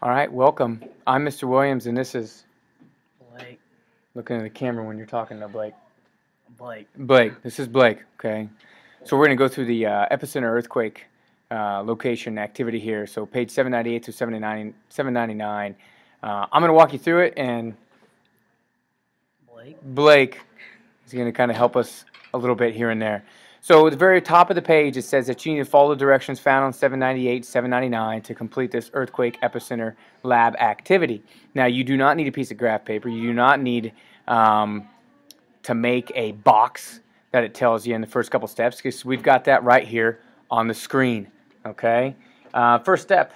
All right, welcome. I'm Mr. Williams, and this is Blake. looking at the camera when you're talking to Blake. Blake. This is Blake. Okay, so we're going to go through the epicenter earthquake location activity here. So page 798 to 799. I'm going to walk you through it, and Blake is going to kind of help us a little bit here and there. So at the very top of the page, it says that you need to follow the directions found on 798, 799 to complete this earthquake epicenter lab activity. Now, you do not need a piece of graph paper. You do not need to make a box that it tells you in the first couple steps, because we've got that right here on the screen. Okay. First step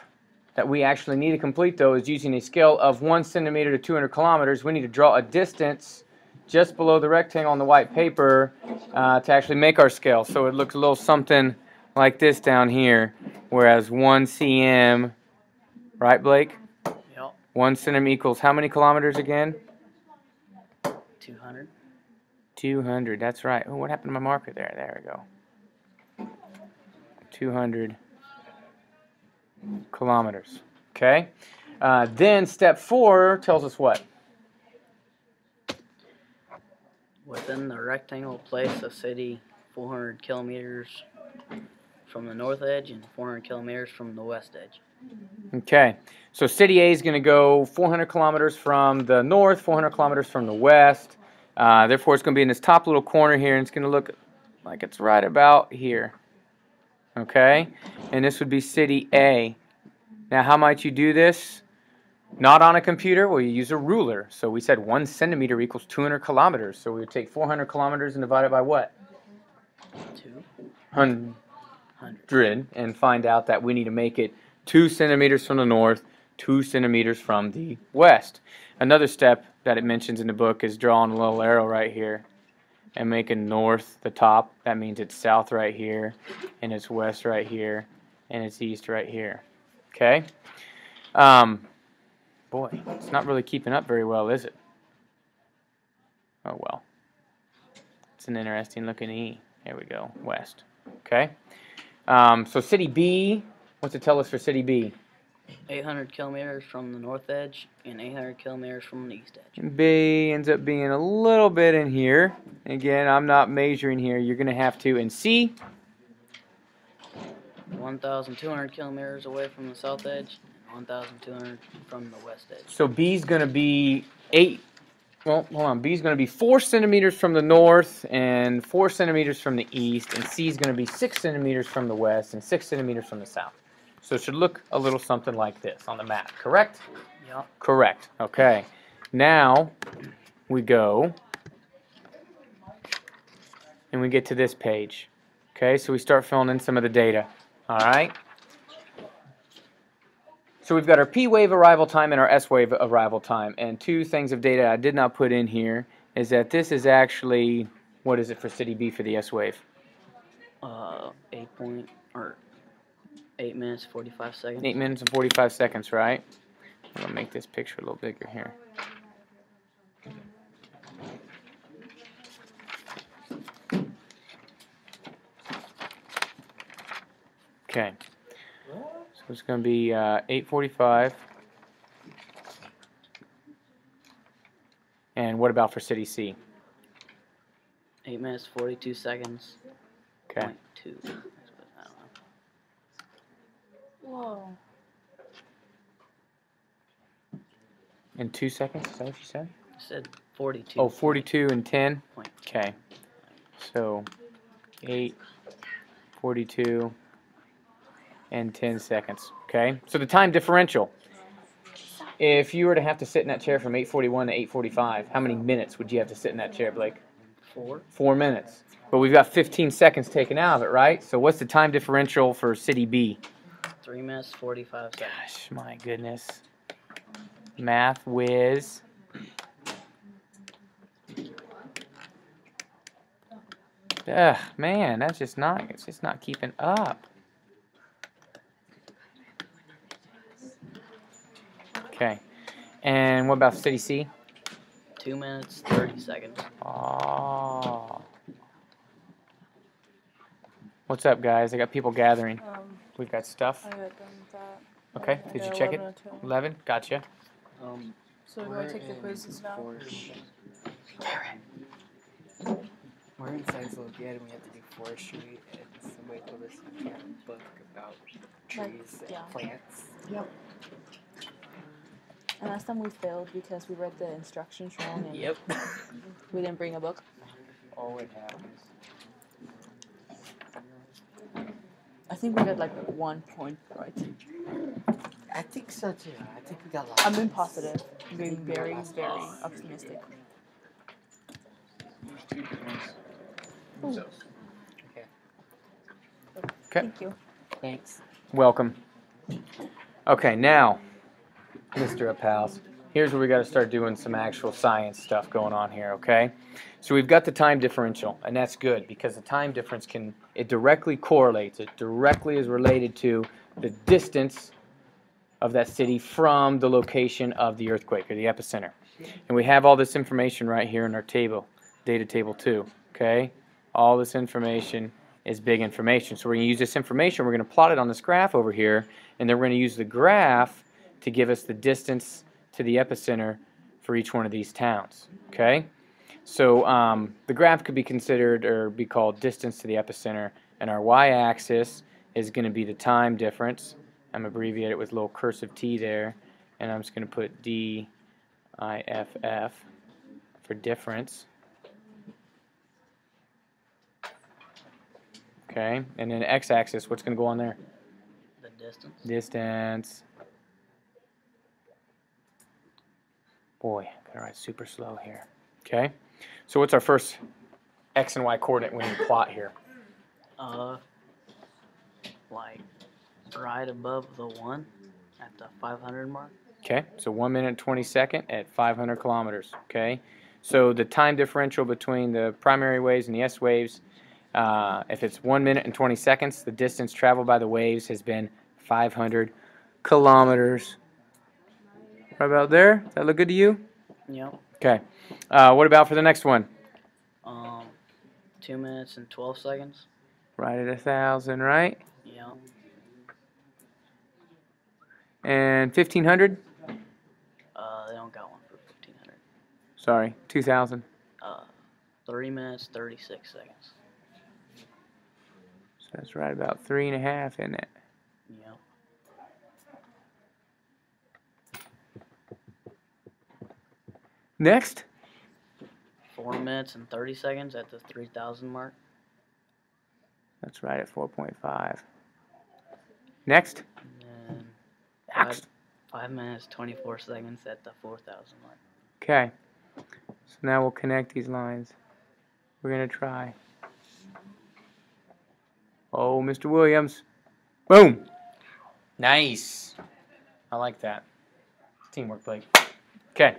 that we actually need to complete, though, is using a scale of 1 centimeter to 200 kilometers. We need to draw a distance just below the rectangle on the white paper to actually make our scale. So it looks a little something like this down here, whereas 1 cm, right, Blake? Yep. 1 cm equals how many kilometers again? 200. 200, that's right. Oh, what happened to my marker there? There we go. 200 kilometers. Okay. Then step 4 tells us what? Within the rectangle, place a city 400 kilometers from the north edge and 400 kilometers from the west edge. Okay, so city A is going to go 400 kilometers from the north, 400 kilometers from the west. Therefore, it's going to be in this top little corner here, and it's going to look like it's right about here. Okay, and this would be city A. Now, how might you do this? Not on a computer. Well, you use a ruler. So we said 1 centimeter equals 200 kilometers. So we would take 400 kilometers and divide it by what? 200. And find out that we need to make it 2 centimeters from the north, 2 centimeters from the west. Another step that it mentions in the book is drawing a little arrow right here and making north the top. That means it's south right here, and it's west right here, and it's east right here. Okay? Boy, it's not really keeping up very well, is it? Oh, well. It's an interesting looking E. There we go, west. Okay? So city B, what's it tell us for city B? 800 kilometers from the north edge and 800 kilometers from the east edge. B ends up being a little bit in here. Again, I'm not measuring here. You're going to have to. And C? 1,200 kilometers away from the south edge. 1,200 from the west edge. So B's going to be B's going to be 4 centimeters from the north and 4 centimeters from the east, and C's going to be 6 centimeters from the west and 6 centimeters from the south. So it should look a little something like this on the map, correct? Yeah. Correct. Okay. Now we go and we get to this page. Okay, so we start filling in some of the data. All right? So we've got our P wave arrival time and our S wave arrival time. And two things of data I did not put in here is that this is actually, what is it for city B for the S wave? 8 minutes 45 seconds. 8 minutes and 45 seconds, right? I'm gonna make this picture a little bigger here. Okay. So it's going to be 8:45. And what about for city C? 8 minutes 42 seconds. Okay. 0.2. I don't know. Whoa. In 2 seconds? Is that what you said? I said 42. Oh, 42 and 10? Point. Okay. So 8, 42, and 10 seconds. Okay? So the time differential. If you were to have to sit in that chair from 8:41 to 8:45, how many minutes would you have to sit in that chair, Blake? 4. 4 minutes. But we've got 15 seconds taken out of it, right? So what's the time differential for city B? 3 minutes 45 seconds. Gosh, my goodness. Math whiz. Ugh, man, it's just not keeping up. Okay. And what about city C? 2 minutes 30 seconds. Oh. What's up, guys? I got people gathering. We've got stuff. I got done with that. Okay, did you check it? 11, gotcha. So do I take the quizzes now? We're in science Olympiad and we have to do forestry, and somebody told us you can't book about trees and plants. Yep. And last time we failed because we read the instructions wrong and Yep. we didn't bring a book. Oh, it happens. I think we got like 1 point right. I think so too. I think we got lots. I'm being positive. I'm being very, very optimistic. Ooh. Okay. Thank you. Thanks. Welcome. Okay, now, Mr. Uphaus, here's where we got to start doing some actual science stuff going on here, okay? So we've got the time differential, and that's good because the time difference it directly correlates, it directly is related to the distance of that city from the location of the earthquake or the epicenter. And we have all this information right here in our table, data table 2, okay? All this information is big information. So we're going to use this information, we're going to plot it on this graph over here, and then we're going to use the graph to give us the distance to the epicenter for each one of these towns, okay? So the graph could be considered or be called distance to the epicenter, and our y-axis is going to be the time difference. I'm abbreviating it with a little cursive T there, and I'm just going to put D-I-F-F for difference. Okay, and then x-axis, what's going to go on there? The distance. Distance. Boy, gotta write super slow here. Okay, so what's our first x and y coordinate when you plot here? Like right above the 1 at the 500 mark. Okay, so 1 minute and 20 seconds at 500 kilometers. Okay, so the time differential between the primary waves and the S waves, if it's 1 minute and 20 seconds, the distance traveled by the waves has been 500 kilometers. Right about there? Does that look good to you? Yep. Okay. What about for the next one? 2 minutes and 12 seconds. Right at 1,000, right? Yep. And 1,500? They don't got one for 1,500. Sorry, 2,000. 3 minutes, 36 seconds. So that's right about 3.5, isn't it? Yep. Next? 4 minutes and 30 seconds at the 3,000 mark. That's right at 4.5. Next? And then Next. 5 minutes, 24 seconds at the 4,000 mark. Okay. So now we'll connect these lines. We're going to try. Oh, Mr. Williams. Boom. Nice. I like that. Teamwork, Blake. Okay.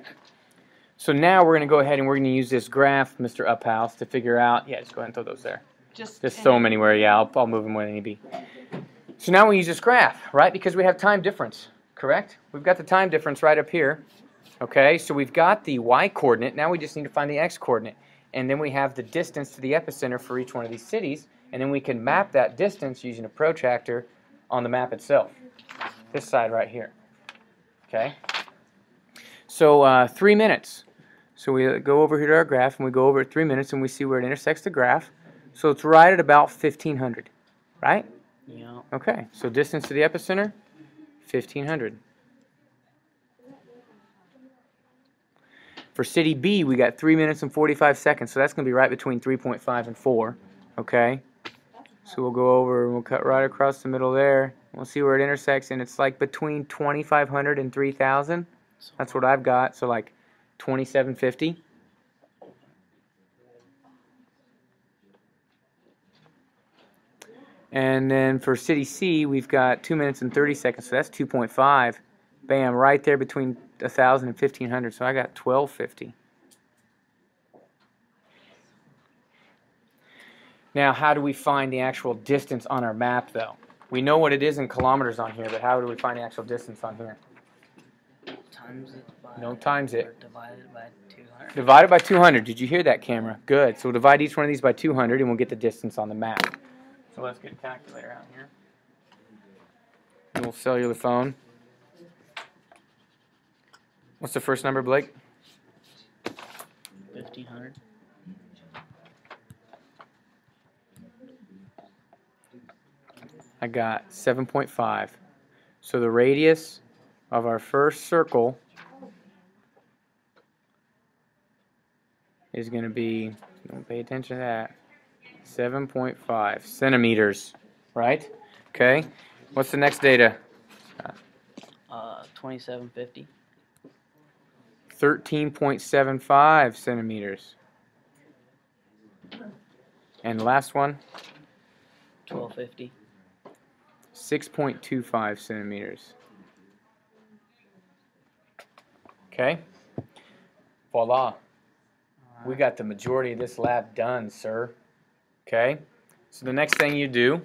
So now we're going to go ahead and we're going to use this graph, Mr. Uphaus, to figure out. Yeah, just go ahead and throw those there. Just throw them anywhere. Yeah, I'll move them where they need to be. So now we use this graph, right? Because we have time difference, correct? We've got the time difference right up here. Okay, so we've got the y-coordinate. Now we just need to find the x-coordinate. And then we have the distance to the epicenter for each one of these cities. And then we can map that distance using a protractor on the map itself. This side right here. Okay? So 3 minutes. So we go over here to our graph, and we go over at 3 minutes, and we see where it intersects the graph. So it's right at about 1,500, right? Yeah. Okay, so distance to the epicenter, 1,500. For city B, we got 3 minutes and 45 seconds, so that's going to be right between 3.5 and 4, okay? So we'll go over and we'll cut right across the middle there. We'll see where it intersects, and it's like between 2,500 and 3,000. That's what I've got, so like 2,750. And then for city C, we've got 2 minutes and 30 seconds, so that's 2.5. Bam, right there between 1,000 and 1,500, so I got 1,250. Now, how do we find the actual distance on our map, though? We know what it is in kilometers on here, but how do we find the actual distance on here? Times it by... No, times it. Or divided by 200. Divided by 200. Did you hear that, camera? Good. So we'll divide each one of these by 200, and we'll get the distance on the map. So let's get a calculator out here. little cellular phone. What's the first number, Blake? 1500. I got 7.5. So the radius of our first circle is going to be, don't pay attention to that, 7.5 centimeters, right? Okay. What's the next data? 2750. 13.75 centimeters. And the last one? 1250. 6.25 centimeters. Okay. Voila. We got the majority of this lab done, sir. Okay. So the next thing you do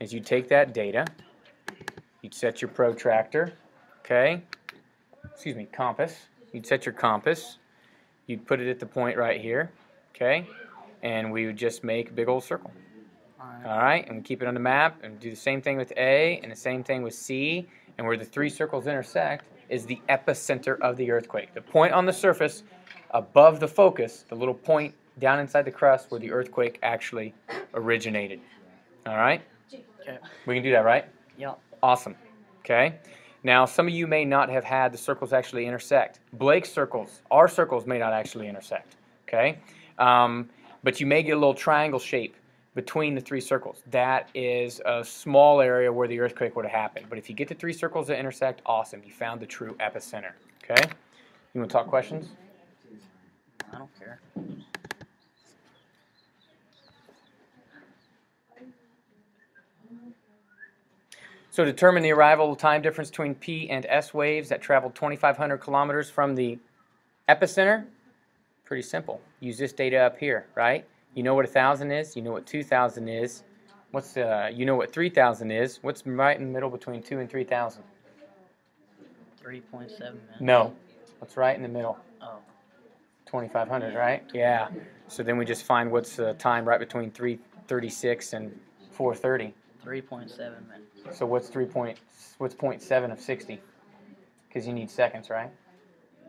is you take that data, you'd set your protractor, okay? Excuse me, compass. You'd set your compass. You'd put it at the point right here, okay? And we would just make a big old circle. All right, and we keep it on the map and do the same thing with A and the same thing with C. And where the three circles intersect is the epicenter of the earthquake. The point on the surface above the focus, the little point down inside the crust where the earthquake actually originated. All right? Okay. We can do that, right? Yep. Awesome. Okay. Now, some of you may not have had the circles actually intersect. Blake's circles, our circles may not actually intersect. Okay. But you may get a little triangle shape between the three circles. That is a small area where the earthquake would have happened. But if you get the three circles that intersect, awesome. You found the true epicenter. Okay. You want to talk questions? I don't care. So determine the arrival time difference between P and S waves that traveled 2,500 kilometers from the epicenter. Pretty simple. Use this data up here, right? You know what 1,000 is. You know what 2,000 is. You know what 3,000 is. What's right in the middle between 2 and 3,000? 3.7 minutes. No. What's right in the middle? Oh. 2,500, right? Yeah. So then we just find what's the time right between 3:36 and 4:30. 3.7 minutes. So what's 0.7 of 60? Because you need seconds, right?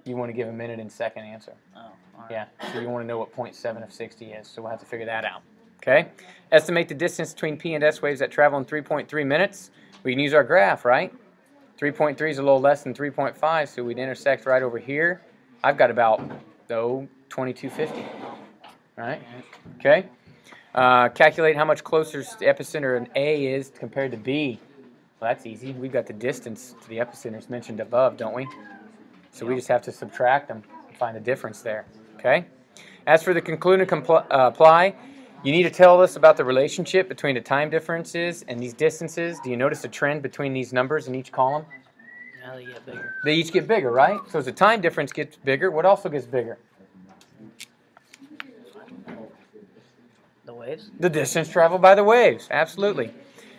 You want to give a minute and second answer. Oh, all right. Yeah, so you want to know what 0.7 of 60 is, so we'll have to figure that out. Okay? Estimate the distance between P and S waves that travel in 3.3 minutes. We can use our graph, right? 3.3 is a little less than 3.5, so we'd intersect right over here. I've got about, 2250. Right? Okay? Calculate how much closer to the epicenter an A is compared to B. Well, that's easy. We've got the distance to the epicenters mentioned above, don't we? So we just have to subtract them and find the difference there. Okay? As for the conclude and apply, you need to tell us about the relationship between the time differences and these distances. Do you notice a trend between these numbers in each column? Yeah, they get bigger. They each get bigger, right? So as the time difference gets bigger, what also gets bigger? The waves? The distance traveled by the waves, absolutely.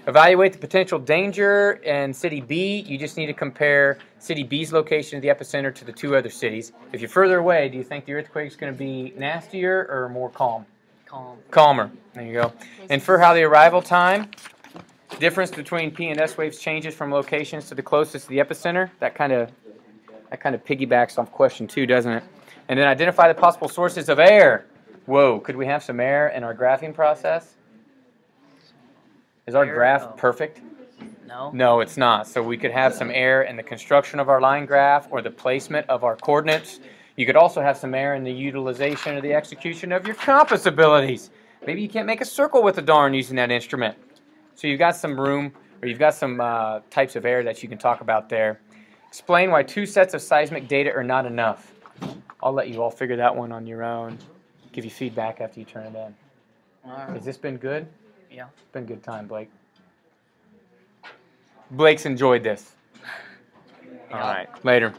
Evaluate the potential danger in City B. You just need to compare City B's location of the epicenter to the two other cities. If you're further away, do you think the earthquake's going to be nastier or more calm? Calm. Calmer. There you go. Infer how the arrival time difference between P and S waves changes from locations to the closest to the epicenter. That kind of piggybacks off question 2, doesn't it? And then identify the possible sources of air. Whoa, could we have some air in our graphing process? Is our graph perfect? No. No, it's not. So we could have some air in the construction of our line graph or the placement of our coordinates. You could also have some air in the utilization or the execution of your compass abilities. Maybe you can't make a circle with a darn using that instrument. So you've got some room, or you've got some types of air that you can talk about there. Explain why 2 sets of seismic data are not enough. I'll let you all figure that one on your own. Give you feedback after you turn it in. All right. Has this been good? Yeah. It's been a good time, Blake. Blake's enjoyed this. All right. Later.